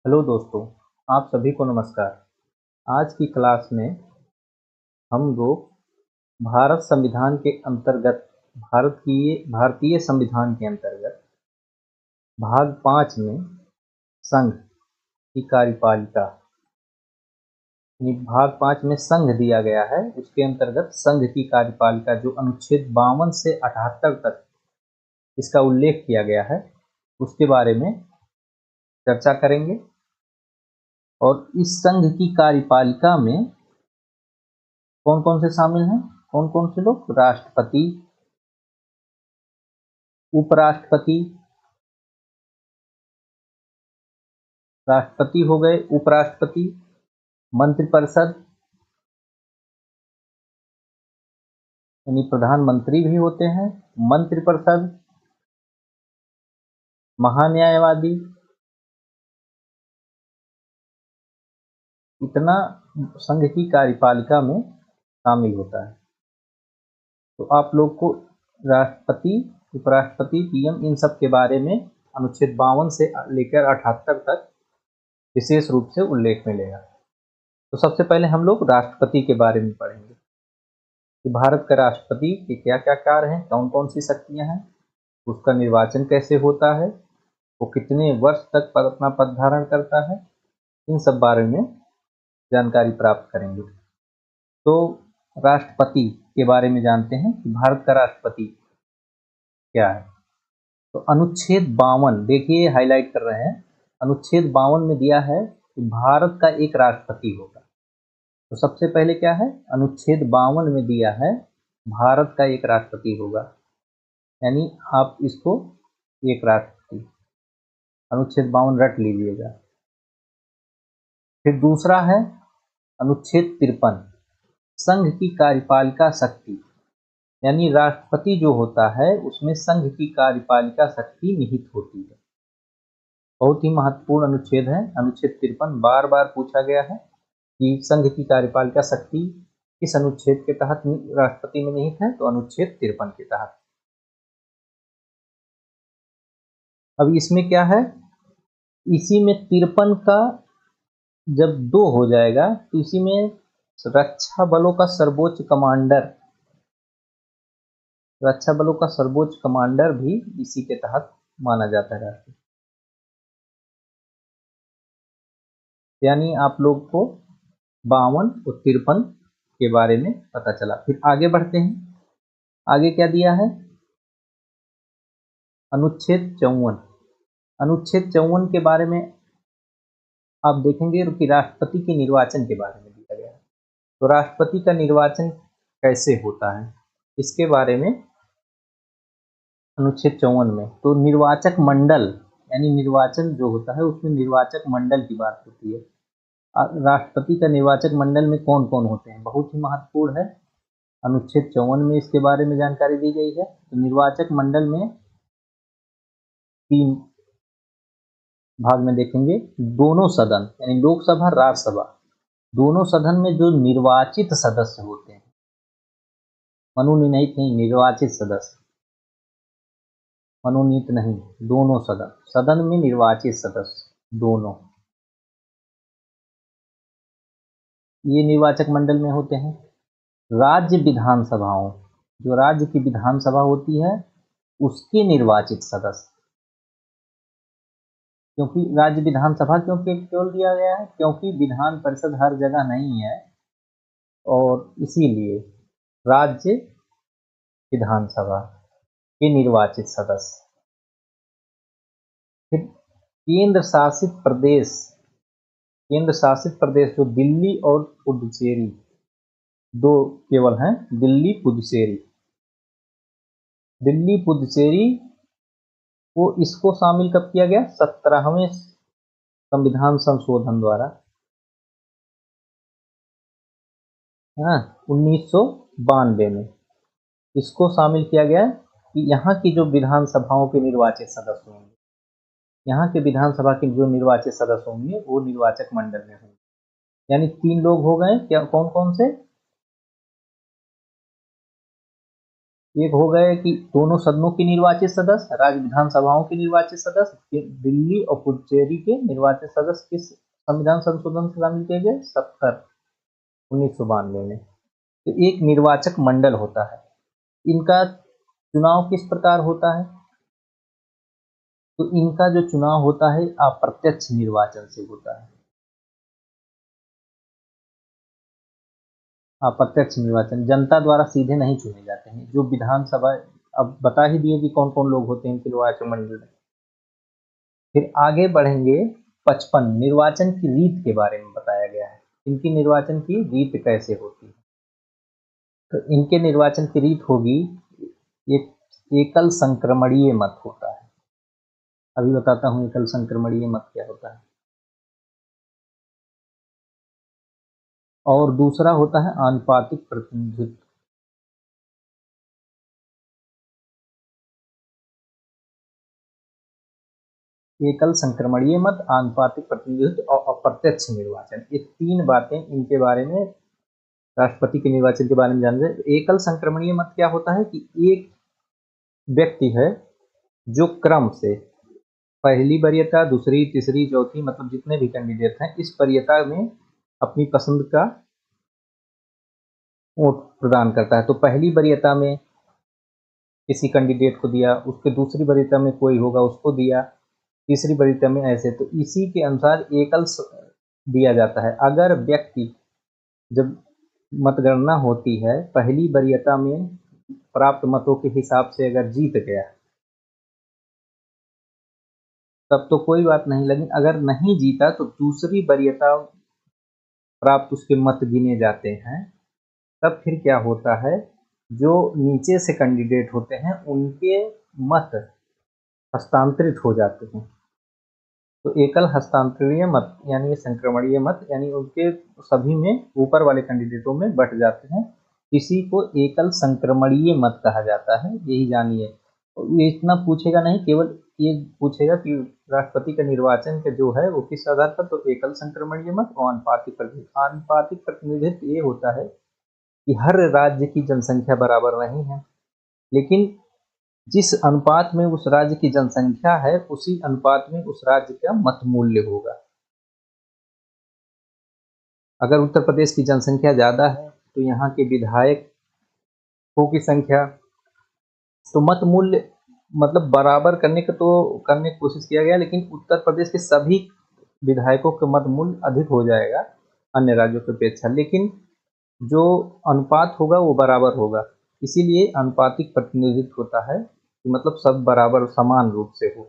Hello दोस्तों, आप सभी को नमस्कार। आज की क्लास में हम लोग भारत संविधान के अंतर्गत भारतीय संविधान के अंतर्गत भाग 5 में संघ की कार्यपालिका यानी भाग 5 में संघ दिया गया है। उसके अंतर्गत संघ की कार्यपालिका जो अनुच्छेद 52 से 78 तक इसका उल्लेख किया गया है, उसके बारे में चर्चा करेंगे। और इस संघ की कार्यपालिका में कौन कौन से शामिल हैं? कौन कौन से लोग? राष्ट्रपति, उपराष्ट्रपति, राष्ट्रपति हो गए, उपराष्ट्रपति, मंत्रिपरिषद यानी प्रधानमंत्री भी होते हैं, मंत्रिपरिषद, महान्यायवादी, इतना संघ की कार्यपालिका में शामिल होता है। तो आप लोग को राष्ट्रपति, उपराष्ट्रपति, पीएम इन सब के बारे में अनुच्छेद 52 से लेकर 78 तक विशेष रूप से उल्लेख मिलेगा। तो सबसे पहले हम लोग राष्ट्रपति के बारे में पढ़ेंगे कि भारत का राष्ट्रपति के क्या क्या कार्य हैं, कौन कौन सी शक्तियां हैं, उसका निर्वाचन कैसे होता है, वो कितने वर्ष तक अपना पद धारण करता है, इन सब बारे में जानकारी प्राप्त करेंगे। तो राष्ट्रपति के बारे में जानते हैं कि भारत का राष्ट्रपति क्या है। तो अनुच्छेद 52 देखिए, हाईलाइट कर रहे हैं, अनुच्छेद 52 में दिया है कि भारत का एक राष्ट्रपति होगा। तो सबसे पहले क्या है? अनुच्छेद 52 में दिया है भारत का एक राष्ट्रपति होगा, यानी आप इसको एक राष्ट्रपति, अनुच्छेद 52 रट लीजिएगा। फिर दूसरा है अनुच्छेद 53, संघ की कार्यपालिका शक्ति, यानी राष्ट्रपति जो होता है उसमें संघ की कार्यपालिका शक्ति निहित होती है। बहुत ही महत्वपूर्ण अनुच्छेद है अनुच्छेद 53। बार बार पूछा गया है कि संघ की कार्यपालिका शक्ति किस अनुच्छेद के तहत राष्ट्रपति में निहित है, तो अनुच्छेद 53 के तहत। अब इसमें क्या है, इसी में 53 का जब 2 हो जाएगा तो इसी में रक्षा बलों का सर्वोच्च कमांडर, रक्षा बलों का सर्वोच्च कमांडर भी इसी के तहत माना जाता है राष्ट्रपति। यानी आप लोग को 52 और 53 के बारे में पता चला। फिर आगे बढ़ते हैं, आगे क्या दिया है? अनुच्छेद 54। अनुच्छेद 54 के बारे में आप देखेंगे कि राष्ट्रपति के निर्वाचन के बारे में दिया गया है। तो राष्ट्रपति का निर्वाचन कैसे होता है, इसके बारे में अनुच्छेद 54 में। तो निर्वाचक मंडल यानी निर्वाचन जो होता है उसमें निर्वाचक मंडल की बात होती है। राष्ट्रपति का निर्वाचक मंडल में कौन कौन होते हैं, बहुत ही महत्वपूर्ण है। अनुच्छेद 54 में इसके बारे में जानकारी दी गई है। तो निर्वाचक मंडल में 3 भाग में देखेंगे। दोनों सदन यानी लोकसभा, राज्यसभा, दोनों सदन में जो निर्वाचित सदस्य होते हैं, मनोनीत नहीं, निर्वाचित सदस्य, मनोनीत नहीं, दोनों सदन में निर्वाचित सदस्य दोनों, ये निर्वाचक मंडल में होते हैं। राज्य विधानसभाओं, जो राज्य की विधानसभा होती है उसके निर्वाचित सदस्य, क्योंकि राज्य विधानसभा क्योंकि केवल दिया गया है क्योंकि विधान परिषद हर जगह नहीं है, और इसीलिए राज्य विधानसभा के निर्वाचित सदस्य। फिर केंद्र शासित प्रदेश, केंद्र शासित प्रदेश जो दिल्ली और पुडुचेरी, 2 केवल हैं, दिल्ली पुडुचेरी। दिल्ली पुडुचेरी को इसको शामिल कब किया गया? 17वें संविधान संशोधन द्वारा, हाँ, 1992 में इसको शामिल किया गया कि यहाँ की जो विधानसभाओं के निर्वाचित सदस्य होंगे, यहाँ के विधानसभा के जो निर्वाचित सदस्य होंगे वो निर्वाचक मंडल में होंगे। यानी 3 लोग हो गए, क्या कौन कौन से? एक हो गए कि दोनों सदनों के निर्वाचित सदस्य, राज्य विधानसभाओं के निर्वाचित सदस्य, दिल्ली और पुडुचेरी के निर्वाचित सदस्य किस संविधान संशोधन से शामिल किए गए? 1992 में। तो एक निर्वाचक मंडल होता है। इनका चुनाव किस प्रकार होता है? तो इनका जो चुनाव होता है अप्रत्यक्ष निर्वाचन से होता है। अप्रत्यक्ष निर्वाचन, जनता द्वारा सीधे नहीं चुने जाते हैं। जो विधानसभा, अब बता ही दिए कि कौन कौन लोग होते हैं निर्वाचक मंडल में। फिर आगे बढ़ेंगे, 55 निर्वाचन की रीत के बारे में बताया गया है। इनकी निर्वाचन की रीत कैसे होती है? तो इनके निर्वाचन की रीत होगी, एक एकल संक्रमणीय मत होता है। अभी बताता हूँ एकल संक्रमणीय मत क्या होता है। और दूसरा होता है आनुपातिक प्रतिनिधित्व। एकल संक्रमणीय मत, आनुपातिक प्रतिनिधित्व और अप्रत्यक्ष निर्वाचन, ये तीन बातें इनके बारे में, राष्ट्रपति के निर्वाचन के बारे में जान रहे। एकल संक्रमणीय मत क्या होता है कि एक व्यक्ति है जो क्रम से पहली वरीयता, दूसरी, तीसरी, चौथी, मतलब जितने भी कैंडिडेट हैं इस वरीयता में अपनी पसंद का वोट प्रदान करता है। तो पहली वरीयता में किसी कैंडिडेट को दिया, उसके दूसरी वरीयता में कोई होगा उसको दिया, तीसरी वरीयता में ऐसे। तो इसी के अनुसार एकल दिया जाता है। अगर व्यक्ति जब मतगणना होती है पहली वरीयता में प्राप्त मतों के हिसाब से अगर जीत गया तब तो कोई बात नहीं, लेकिन अगर नहीं जीता तो दूसरी वरीयता प्राप्त उसके मत गिने जाते हैं। तब फिर क्या होता है, जो नीचे से कैंडिडेट होते हैं उनके मत हस्तांतरित हो जाते हैं। तो एकल हस्तांतरणीय मत यानी संक्रमणीय मत, यानी उनके सभी में ऊपर वाले कैंडिडेटों में बट जाते हैं। इसी को एकल संक्रमणीय मत कहा जाता है, यही जानिए। ये इतना पूछेगा नहीं, केवल ये पूछेगा कि राष्ट्रपति का निर्वाचन का जो है वो किस आधार पर, तो एकल संक्रमणीय मत और आनुपातिक प्रतिनिधित्व। आनुपातिक प्रतिनिधित्व ये होता है कि हर राज्य की जनसंख्या बराबर नहीं है, लेकिन जिस अनुपात में उस राज्य की जनसंख्या है उसी अनुपात में उस राज्य का मत मूल्य होगा। अगर उत्तर प्रदेश की जनसंख्या ज़्यादा है तो यहाँ के विधायकों की संख्या, तो मत मूल्य मतलब बराबर करने की कोशिश किया गया, लेकिन उत्तर प्रदेश के सभी विधायकों का मत मूल्य अधिक हो जाएगा अन्य राज्यों की अपेक्षा, लेकिन जो अनुपात होगा वो बराबर होगा। इसीलिए आनुपातिक प्रतिनिधित्व होता है कि मतलब सब बराबर समान रूप से हो।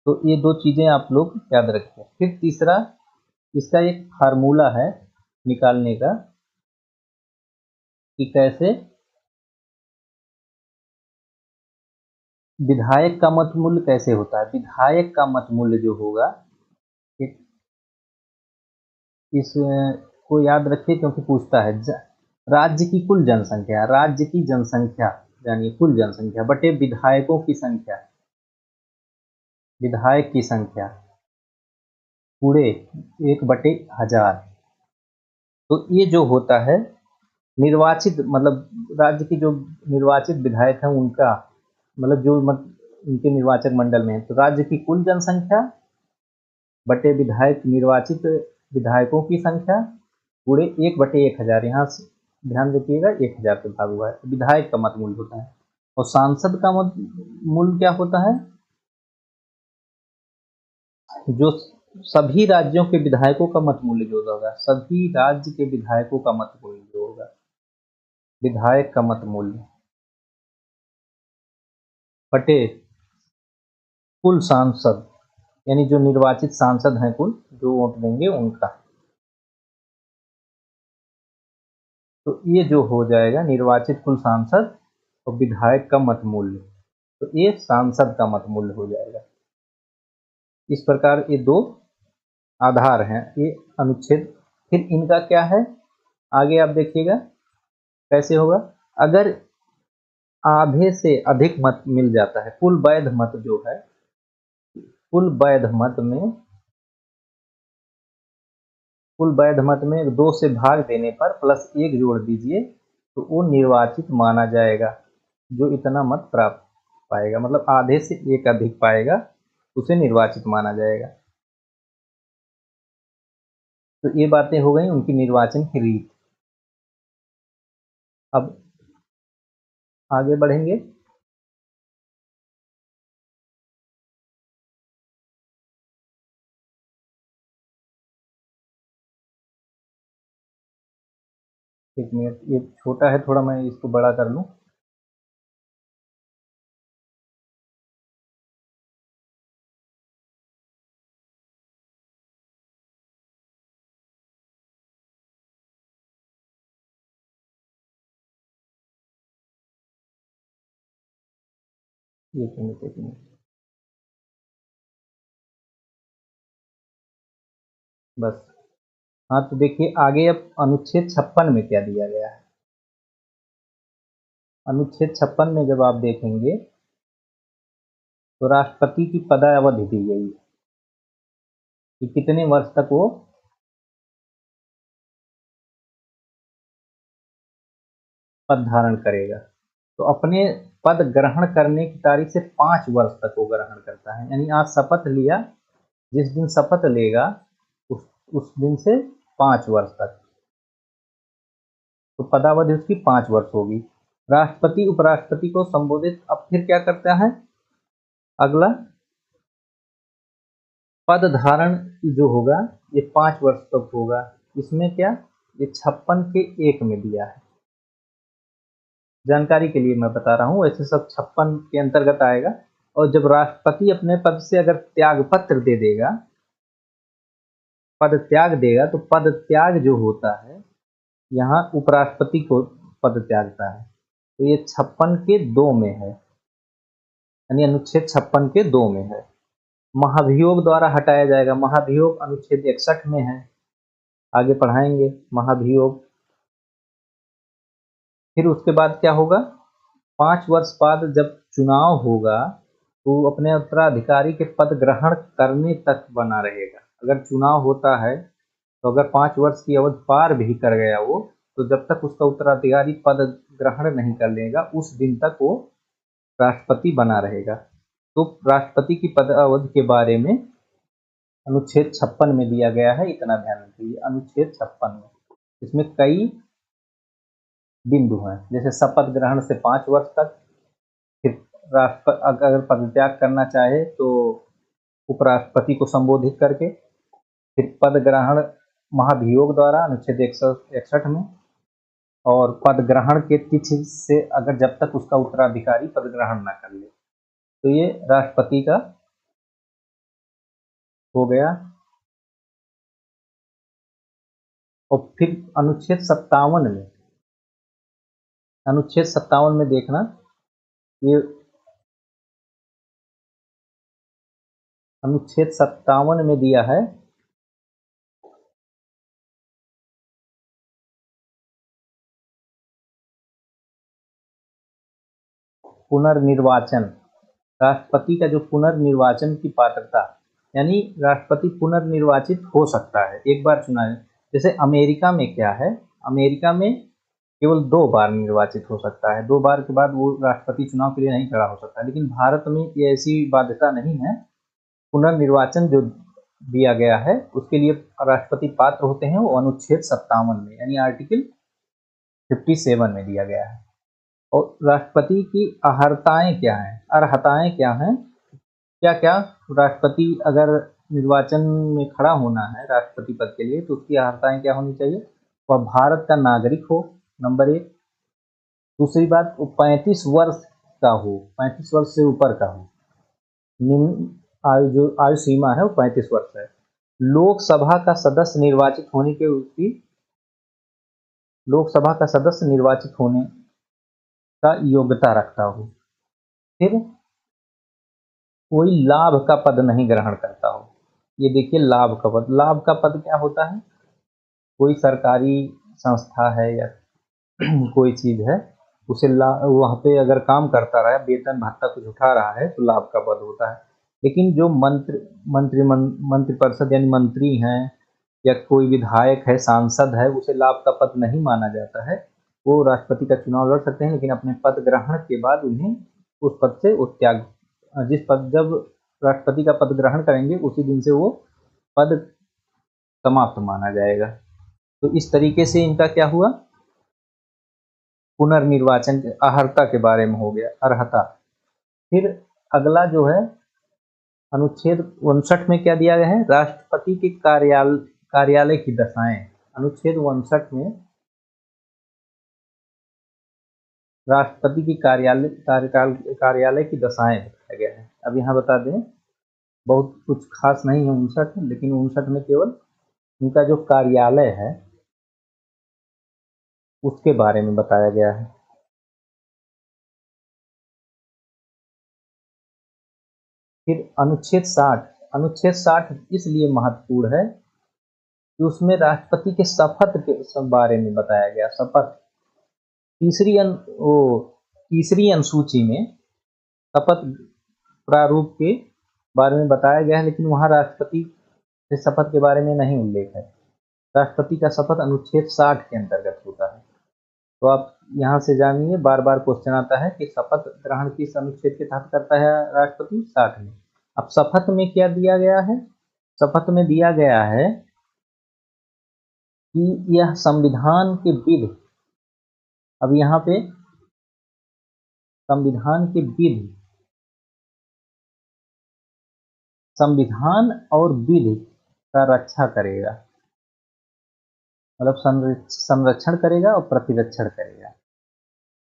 तो ये दो चीजें आप लोग याद रखें। फिर तीसरा, इसका एक फार्मूला है निकालने का कि कैसे विधायक का मत मूल्य कैसे होता है। विधायक का मत मूल्य जो होगा, इस को याद रखिए क्योंकि पूछता है। राज्य की कुल जनसंख्या, राज्य की जनसंख्या यानी कुल जनसंख्या बटे विधायकों की संख्या, विधायक की संख्या पूरे 1/1000। तो ये जो होता है निर्वाचित, मतलब राज्य की जो निर्वाचित विधायक हैं उनका, मतलब जो उनके निर्वाचक मंडल में है, तो राज्य की कुल जनसंख्या बटे विधायक, निर्वाचित विधायकों की संख्या पूरे 1/1000। यहाँ से ध्यान रखिएगा 1000 पे भाग हुआ है, विधायक का मत मूल्य होता है। और सांसद का मत मूल्य क्या होता है, जो सभी राज्यों के विधायकों का मत मूल्य जो होगा, सभी राज्य के विधायकों का मत मूल्य जो होगा, विधायक का मत मूल्य बटे कुल सांसद, यानी जो निर्वाचित सांसद हैं कुल जो वोट देंगे उनका। तो ये जो हो जाएगा निर्वाचित कुल सांसद और विधायक का मत मूल्य, तो ये सांसद का मत मूल्य हो जाएगा। इस प्रकार ये दो आधार हैं, ये अनुच्छेद। फिर इनका क्या है, आगे आप देखिएगा कैसे होगा। अगर आधे से अधिक मत मिल जाता है, कुल वैध मत जो है, कुल वैध मत में कुल वैध मत में 2 से भाग देने पर प्लस 1 जोड़ दीजिए तो वो निर्वाचित माना जाएगा। जो इतना मत प्राप्त पाएगा, मतलब आधे से 1 अधिक पाएगा, उसे निर्वाचित माना जाएगा। तो ये बातें हो गई उनकी निर्वाचन की रीत। अब आगे बढ़ेंगे। एक मिनट, ये छोटा है थोड़ा, मैं इसको बड़ा कर लूँ। एक मिनट एक मिनट, बस। हाँ, तो देखिए आगे अब अनुच्छेद 56 में क्या दिया गया है। अनुच्छेद 56 में जब आप देखेंगे तो राष्ट्रपति की पदावधि दी गई है कि कितने वर्ष तक वो पद धारण करेगा। तो अपने पद ग्रहण करने की तारीख से 5 वर्ष तक वो ग्रहण करता है। यानी आज शपथ लिया, जिस दिन शपथ लेगा उस दिन से 5 वर्ष तक, तो पदावधि उसकी 5 वर्ष होगी। राष्ट्रपति उपराष्ट्रपति को संबोधित अब फिर क्या करता है, अगला पद धारण जो होगा ये 5 वर्ष तक होगा। इसमें क्या, ये 56 के 1 में दिया है। जानकारी के लिए मैं बता रहा हूँ, वैसे सब 56 के अंतर्गत आएगा। और जब राष्ट्रपति अपने पद से अगर त्याग पत्र दे देगा, पद त्याग देगा, तो पद त्याग जो होता है यहाँ उपराष्ट्रपति को पद त्यागता है। तो ये 56 के 2 में है, यानी अनुच्छेद 56 के 2 में है। महाभियोग द्वारा हटाया जाएगा। महाभियोग अनुच्छेद 61 में है, आगे पढ़ाएंगे महाभियोग। फिर उसके बाद क्या होगा, 5 वर्ष बाद जब चुनाव होगा तो अपने उत्तराधिकारी के पद ग्रहण करने तक बना रहेगा। अगर चुनाव होता है तो अगर 5 वर्ष की अवधि पार भी कर गया वो, तो जब तक उसका उत्तराधिकारी पद ग्रहण नहीं कर लेगा उस दिन तक वो राष्ट्रपति बना रहेगा। तो राष्ट्रपति की पद अवधि के बारे में अनुच्छेद 56 में दिया गया है, इतना ध्यान रखिए। अनुच्छेद 56 में इसमें कई बिंदु हैं, जैसे शपथ ग्रहण से 5 वर्ष तक, फिर राष्ट्रपति अगर पदत्याग करना चाहे तो उपराष्ट्रपति को संबोधित करके, फिर पद ग्रहण महाभियोग द्वारा अनुच्छेद 161 में, और पद ग्रहण के तिथि से अगर जब तक उसका उत्तराधिकारी पद ग्रहण ना कर ले। तो ये राष्ट्रपति का हो गया। और फिर अनुच्छेद 57 में, अनुच्छेद 57 में देखना, ये अनुच्छेद 57 में दिया है पुनर्निर्वाचन। राष्ट्रपति का जो पुनर्निर्वाचन की पात्रता, यानी राष्ट्रपति पुनर्निर्वाचित हो सकता है, एक बार चुना है। जैसे अमेरिका में क्या है, अमेरिका में केवल 2 बार निर्वाचित हो सकता है, 2 बार के बाद वो राष्ट्रपति चुनाव के लिए नहीं खड़ा हो सकता। लेकिन भारत में ये ऐसी बाध्यता नहीं है। पुनर्निर्वाचन जो दिया गया है उसके लिए राष्ट्रपति पात्र होते हैं, वो अनुच्छेद 57 में यानी आर्टिकल 57 में दिया गया है। और राष्ट्रपति की अर्हताएं क्या हैं, अर्हताएं क्या हैं, क्या क्या राष्ट्रपति अगर निर्वाचन में खड़ा होना है राष्ट्रपति पद के लिए तो उसकी अर्हताएं क्या होनी चाहिए, वह भारत का नागरिक हो, नंबर 1। दूसरी बात, वो 35 वर्ष का हो, 35 वर्ष से ऊपर का हो। निम्न आयु जो आयु सीमा है वो 35 वर्ष है। लोकसभा का सदस्य निर्वाचित होने के उसकी लोकसभा का सदस्य निर्वाचित होने का योग्यता रखता हो। फिर कोई लाभ का पद नहीं ग्रहण करता हो। ये देखिए लाभ का पद, लाभ का पद क्या होता है, कोई सरकारी संस्था है या कोई चीज है, उसे वहाँ पे अगर काम करता रहा, वेतन भत्ता कुछ उठा रहा है तो लाभ का पद होता है। लेकिन जो मंत्रिपरिषद यानी मंत्री हैं या कोई विधायक है, सांसद है, उसे लाभ का पद नहीं माना जाता है, वो राष्ट्रपति का चुनाव लड़ सकते हैं, लेकिन अपने पद ग्रहण के बाद उन्हें उस पद से वो त्याग, जब राष्ट्रपति का पद ग्रहण करेंगे उसी दिन से वो पद समाप्त माना जाएगा। तो इस तरीके से इनका क्या हुआ, पुनर्निर्वाचन अर्हता के बारे में हो गया, अर्हता। फिर अगला जो है अनुच्छेद 59 में क्या दिया गया है, राष्ट्रपति के कार्यालय की दशाएं। अनुच्छेद 59 में राष्ट्रपति की कार्यालय की दशाएं बताया गया है। अब यहाँ बता दें, बहुत कुछ खास नहीं है 59 में, लेकिन 59 में केवल उनका जो कार्यालय है उसके बारे में बताया गया है। फिर अनुच्छेद 60 इसलिए महत्वपूर्ण है कि उसमें राष्ट्रपति के शपथ के सब बारे में बताया गया। शपथ तीसरी अनुसूची में शपथ प्रारूप के बारे में बताया गया है, लेकिन वहां राष्ट्रपति के शपथ के बारे में नहीं उल्लेख है। राष्ट्रपति का शपथ अनुच्छेद 60 के अंतर्गत होता है। तो आप यहाँ से जानिए, बार बार क्वेश्चन आता है कि शपथ ग्रहण किस अनुच्छेद के तहत करता है राष्ट्रपति, 60 में। अब शपथ में क्या दिया गया है, शपथ में दिया गया है कि यह संविधान के विधि, अब यहाँ पे संविधान के विधि, संविधान और विधि का रक्षा करेगा, मतलब संरक्षण करेगा और प्रतिरक्षण करेगा,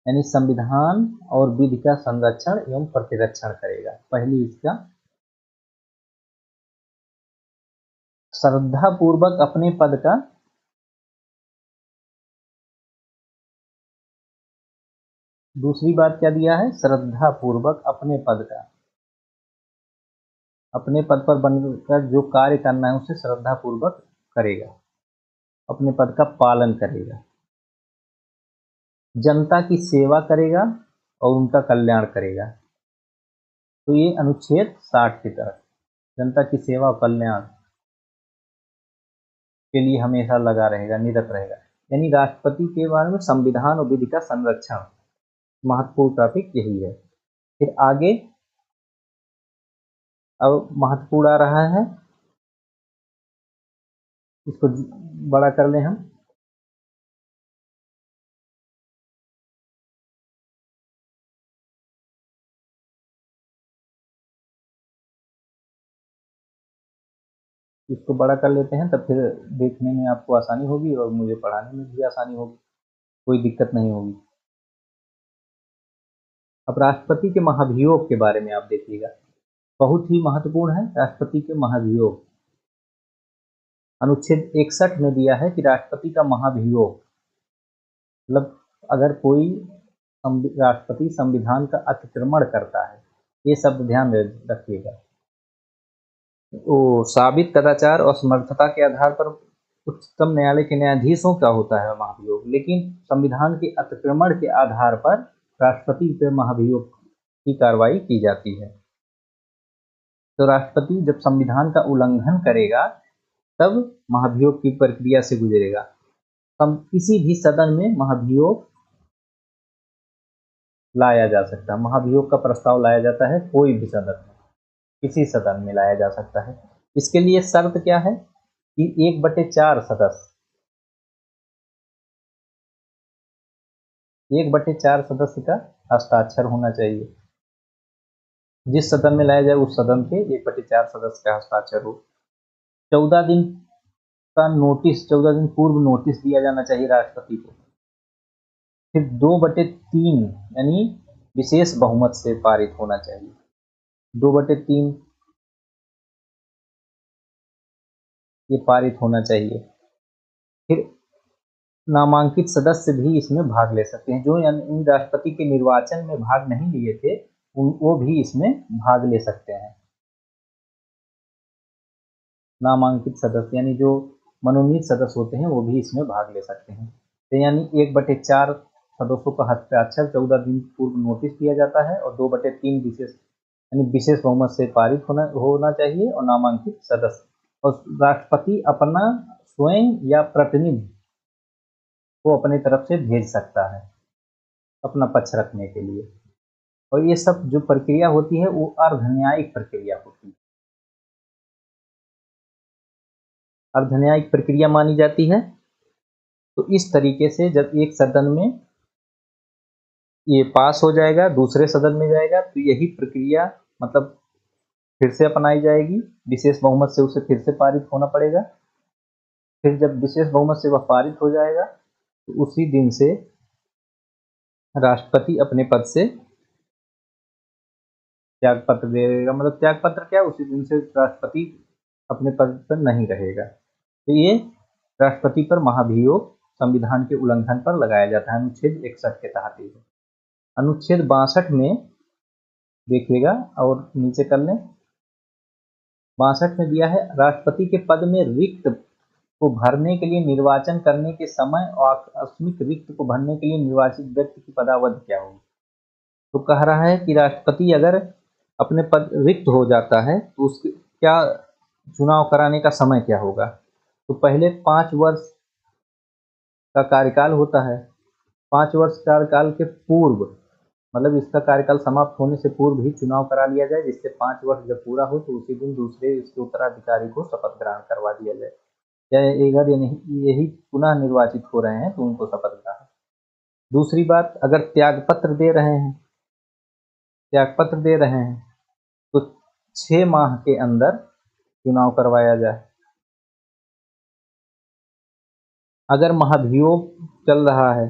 यानी संविधान और विधि का संरक्षण एवं प्रतिरक्षण करेगा। पहली इसका श्रद्धा पूर्वक अपने पद का दूसरी बात क्या दिया है, श्रद्धा पूर्वक अपने पद पर बनकर जो कार्य करना है उसे श्रद्धा पूर्वक करेगा, अपने पद का पालन करेगा, जनता की सेवा करेगा और उनका कल्याण करेगा। तो ये अनुच्छेद 60 की तरफ जनता की सेवा और कल्याण के लिए हमेशा लगा रहेगा, निरत रहेगा। यानी राष्ट्रपति के बारे में संविधान और विधि का संरक्षण, महत्वपूर्ण टॉपिक यही है। फिर आगे अब महत्वपूर्ण आ रहा है, इसको बड़ा कर लें हम। इसको बड़ा कर लेते हैं, तब फिर देखने में आपको आसानी होगी और मुझे पढ़ाने में भी आसानी होगी, कोई दिक्कत नहीं होगी। अब राष्ट्रपति के महाभियोग के बारे में आप देखिएगा, बहुत ही महत्वपूर्ण है राष्ट्रपति के महाभियोग। अनुच्छेद 61 में दिया है कि राष्ट्रपति का महाभियोग, मतलब अगर कोई राष्ट्रपति संविधान का अतिक्रमण करता है, ये शब्द ध्यान रखिएगा, वो साबित कदाचार और समर्थता के आधार पर उच्चतम न्यायालय के न्यायाधीशों का होता है महाभियोग, लेकिन संविधान के अतिक्रमण के आधार पर राष्ट्रपति पर महाभियोग की कार्रवाई की जाती है। तो राष्ट्रपति जब संविधान का उल्लंघन करेगा तब महाभियोग की प्रक्रिया से गुजरेगा। किसी भी सदन में महाभियोग लाया जा सकता है, महाभियोग का प्रस्ताव लाया जाता है, कोई भी सदन में, किसी सदन में लाया जा सकता है। इसके लिए शर्त क्या है कि 1/4 सदस्य, 1/4 सदस्य का हस्ताक्षर होना चाहिए। जिस सदन में लाया जाए उस सदन के 1/4 सदस्य का हस्ताक्षर हो। 14 दिन का नोटिस, 14 दिन पूर्व नोटिस दिया जाना चाहिए राष्ट्रपति को। फिर 2/3 यानी विशेष बहुमत से पारित होना चाहिए, 2/3 ये पारित होना चाहिए। फिर नामांकित सदस्य भी इसमें भाग ले सकते हैं, जो यानी राष्ट्रपति के निर्वाचन में भाग नहीं लिए थे वो भी इसमें भाग ले सकते हैं। नामांकित सदस्य यानी जो मनोनीत सदस्य होते हैं वो भी इसमें भाग ले सकते हैं। तो यानी 1/4 सदस्यों का हस्ताक्षर 14 दिन पूर्व नोटिस दिया जाता है और 2/3 विशेष बहुमत से पारित होना चाहिए और नामांकित सदस्य। और राष्ट्रपति अपना स्वयं या प्रतिनिधि को अपने तरफ से भेज सकता है अपना पक्ष रखने के लिए। और ये सब जो प्रक्रिया होती है वो अर्धन्यायिक प्रक्रिया होती है। अर्धन्यायिक प्रक्रिया मानी जाती है। तो इस तरीके से जब एक सदन में ये पास हो जाएगा, दूसरे सदन में जाएगा, तो यही प्रक्रिया मतलब फिर से अपनाई जाएगी, विशेष बहुमत से उसे फिर से पारित होना पड़ेगा। फिर जब विशेष बहुमत से वह पारित हो जाएगा तो उसी दिन से राष्ट्रपति अपने पद से त्याग पत्र दे देगा। मतलब त्याग पत्र क्या, उसी दिन से राष्ट्रपति अपने पद पर नहीं रहेगा। तो ये राष्ट्रपति पर महाभियोग संविधान के उल्लंघन पर लगाया जाता है अनुच्छेद 61 के तहत ही। अनुच्छेद 62 में देखिएगा और नीचे कर लें। 62 में दिया है राष्ट्रपति के पद में रिक्त को भरने के लिए निर्वाचन करने के समय और आकस्मिक रिक्त को भरने के लिए निर्वाचित व्यक्ति की पदावधि क्या होगी। तो कह रहा है कि राष्ट्रपति अगर अपने पद रिक्त हो जाता है तो उसके क्या चुनाव कराने का समय क्या होगा। तो पहले 5 वर्ष का कार्यकाल होता है। 5 वर्ष कार्यकाल के पूर्व मतलब इसका कार्यकाल समाप्त होने से पूर्व ही चुनाव करा लिया जाए, जिससे 5 वर्ष जब पूरा हो तो उसी दिन दूसरे इसके उत्तराधिकारी को शपथ ग्रहण करवा दिया जाए। या अगर यही पुनः निर्वाचित हो रहे हैं तो उनको शपथ ग्रहण। दूसरी बात, अगर त्यागपत्र दे रहे हैं तो 6 माह के अंदर चुनाव करवाया जाए। अगर महाभियोग चल रहा है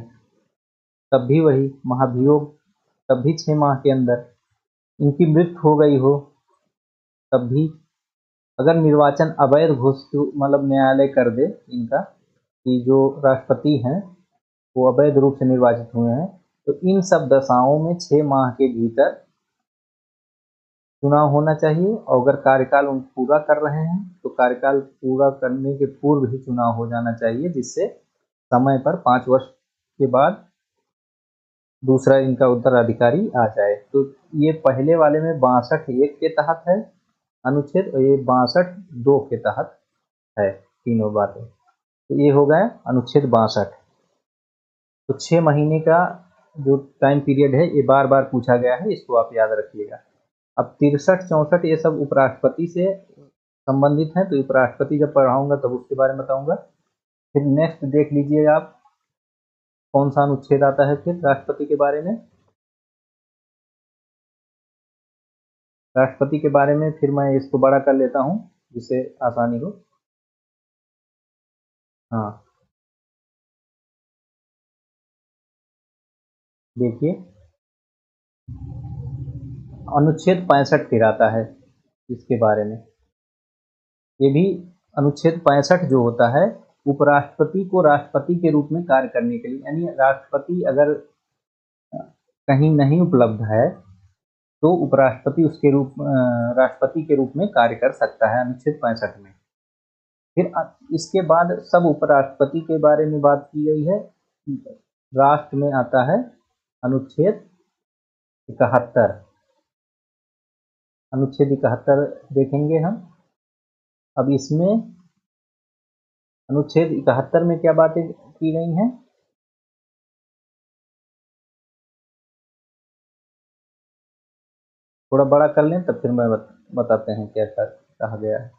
तब भी वही महाभियोग, तब भी 6 माह के अंदर। इनकी मृत्यु हो गई हो तब भी। अगर निर्वाचन अवैध घोषित मतलब न्यायालय कर दे इनका कि जो राष्ट्रपति हैं वो अवैध रूप से निर्वाचित हुए हैं, तो इन सब दशाओं में 6 माह के भीतर चुनाव होना चाहिए। और अगर कार्यकाल उन पूरा कर रहे हैं तो कार्यकाल पूरा करने के पूर्व ही चुनाव हो जाना चाहिए, जिससे समय पर 5 वर्ष के बाद दूसरा इनका उत्तराधिकारी आ जाए। तो ये पहले वाले में 62(1) के तहत है अनुच्छेद, और ये 62(2) के तहत है, तीनों बातें। तो ये हो गया अनुच्छेद 62। तो 6 महीने का जो टाइम पीरियड है ये बार बार पूछा गया है, इसको आप याद रखिएगा। अब 63, 64 ये सब उपराष्ट्रपति से संबंधित हैं, तो उपराष्ट्रपति जब पढ़ाऊंगा तब उसके बारे में बताऊंगा। फिर नेक्स्ट देख लीजिए आप कौन सा अनुच्छेद आता है फिर राष्ट्रपति के बारे में। राष्ट्रपति के बारे में फिर मैं इसको बड़ा कर लेता हूँ जिससे आसानी हो। हाँ देखिए, अनुच्छेद 65 फिर आता है इसके बारे में। ये भी अनुच्छेद 65 जो होता है, उपराष्ट्रपति को राष्ट्रपति के रूप में कार्य करने के लिए, यानी राष्ट्रपति अगर कहीं नहीं उपलब्ध है तो उपराष्ट्रपति उसके रूप राष्ट्रपति के रूप में कार्य कर सकता है अनुच्छेद 65 में। फिर इसके बाद सब उपराष्ट्रपति के बारे में बात की गई है। राष्ट्र में आता है अनुच्छेद 71। अनुच्छेद 71 देखेंगे हम। अब इसमें अनुच्छेद 71 में क्या बातें की गई हैं। थोड़ा बड़ा कर लें तब फिर मैं बताते हैं क्या कहा गया है।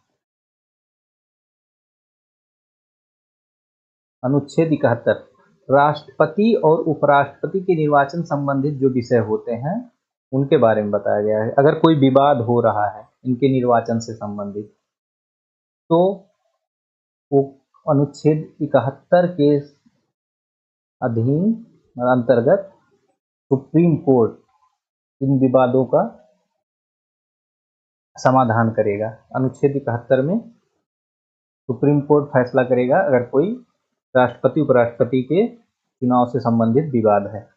अनुच्छेद 71 राष्ट्रपति और उपराष्ट्रपति के निर्वाचन संबंधित जो विषय होते हैं उनके बारे में बताया गया है। अगर कोई विवाद हो रहा है इनके निर्वाचन से संबंधित तो वो अनुच्छेद 71 के अधीन अंतर्गत सुप्रीम कोर्ट इन विवादों का समाधान करेगा। अनुच्छेद 71 में सुप्रीम कोर्ट फैसला करेगा अगर कोई राष्ट्रपति उपराष्ट्रपति के चुनाव से संबंधित विवाद है।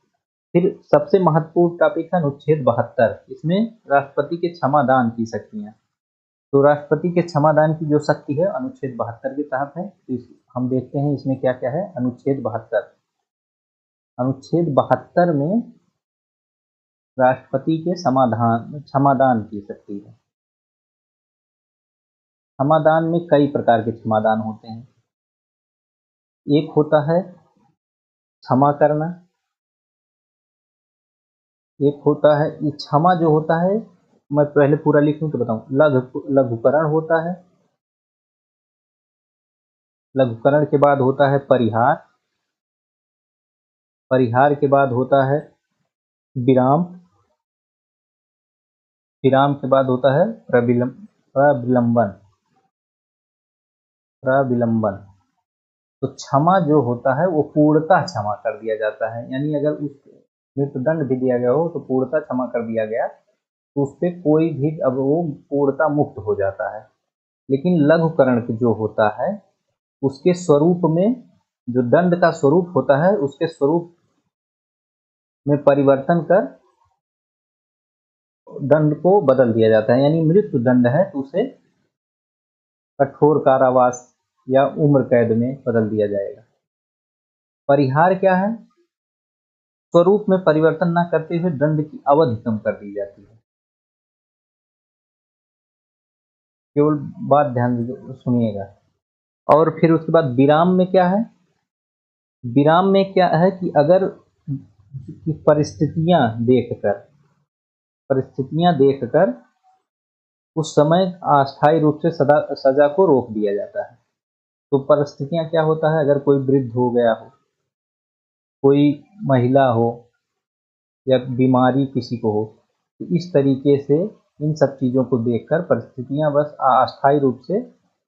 फिर सबसे महत्वपूर्ण टॉपिक है अनुच्छेद 72। इसमें राष्ट्रपति के क्षमादान की शक्तियां। तो राष्ट्रपति के क्षमादान की जो शक्ति है अनुच्छेद 72 के तहत है। तो हम देखते हैं इसमें क्या क्या है। अनुच्छेद 72, अनुच्छेद 72 में राष्ट्रपति के क्षमादान की शक्ति है। क्षमादान में कई प्रकार के क्षमादान होते हैं। एक होता है क्षमा करना, एक होता है ये क्षमा जो होता है, मैं पहले पूरा लिख लूँ तो बताऊँ। लघुकरण होता है, लघुकरण के बाद होता है परिहार, परिहार के बाद होता है विराम, विराम के बाद होता है प्रविलंबन, प्रविलंबन। तो क्षमा जो होता है वो पूर्णतः क्षमा कर दिया जाता है, यानी अगर उस मृत्युदंड भी दिया गया हो तो पूर्णतः क्षमा कर दिया गया तो उस पर कोई भी अब वो पूर्णतः मुक्त हो जाता है। लेकिन लघुकरण जो होता है उसके स्वरूप में, जो दंड का स्वरूप होता है उसके स्वरूप में परिवर्तन कर दंड को बदल दिया जाता है। यानी मृत्यु दंड है तो उसे कठोर कारावास या उम्र कैद में बदल दिया जाएगा। परिहार क्या है? स्वरूप में परिवर्तन न करते हुए दंड की अवधि कम कर दी जाती है। केवल बात ध्यान सुनिएगा। और फिर उसके बाद विराम में क्या है? विराम में क्या है कि अगर परिस्थितियां देखकर, परिस्थितियां देखकर उस समय अस्थायी रूप से सजा को रोक दिया जाता है। तो परिस्थितियां क्या होता है? अगर कोई वृद्ध हो गया हो, कोई महिला हो या बीमारी किसी को हो, तो इस तरीके से इन सब चीज़ों को देखकर परिस्थितियां बस अस्थायी रूप से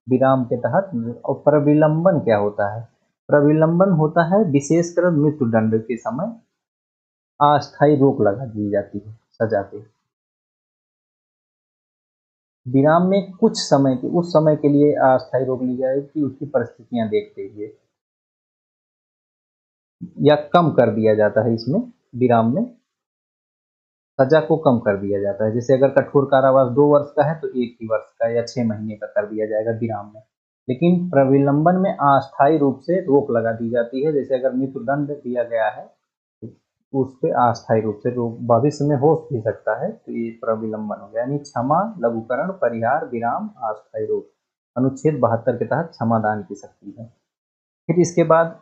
विराम के तहत। और प्रविलंबन क्या होता है? प्रविलंबन होता है विशेषकर मृत्युदंड के समय अस्थायी रोक लगा दी जाती है सजा पे। विराम में कुछ समय के, उस समय के लिए अस्थायी रोक ली जाएगी उसकी परिस्थितियां देखते हुए, या कम कर दिया जाता है। इसमें विराम में सजा को कम कर दिया जाता है। जैसे अगर कठोर कारावास 2 वर्ष का है तो 1 ही वर्ष का या 6 महीने का कर दिया जाएगा विराम में। लेकिन प्रविलंबन में अस्थायी रूप से रोक लगा दी जाती है। जैसे अगर मृत्युदंड दिया गया है तो उस पर अस्थायी रूप से रोक भविष्य में हो भी सकता है, तो ये प्रविलंबन हो गया। यानी क्षमा, लघुकरण, परिहार, विराम, अस्थायी रोक अनुच्छेद 72 के तहत क्षमादान की शक्ति है। फिर इसके बाद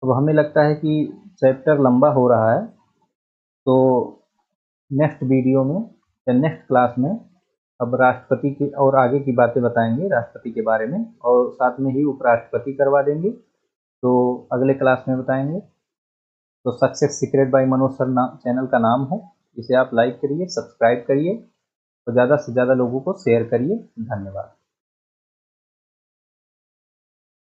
अब हमें लगता है कि चैप्टर लंबा हो रहा है, तो नेक्स्ट वीडियो में या नेक्स्ट क्लास में अब राष्ट्रपति की और आगे की बातें बताएंगे राष्ट्रपति के बारे में, और साथ में ही उपराष्ट्रपति करवा देंगे, तो अगले क्लास में बताएंगे। तो success secret by Manoj sir channel का नाम है, इसे आप लाइक करिए, सब्सक्राइब करिए और ज़्यादा से ज़्यादा लोगों को शेयर करिए। धन्यवाद।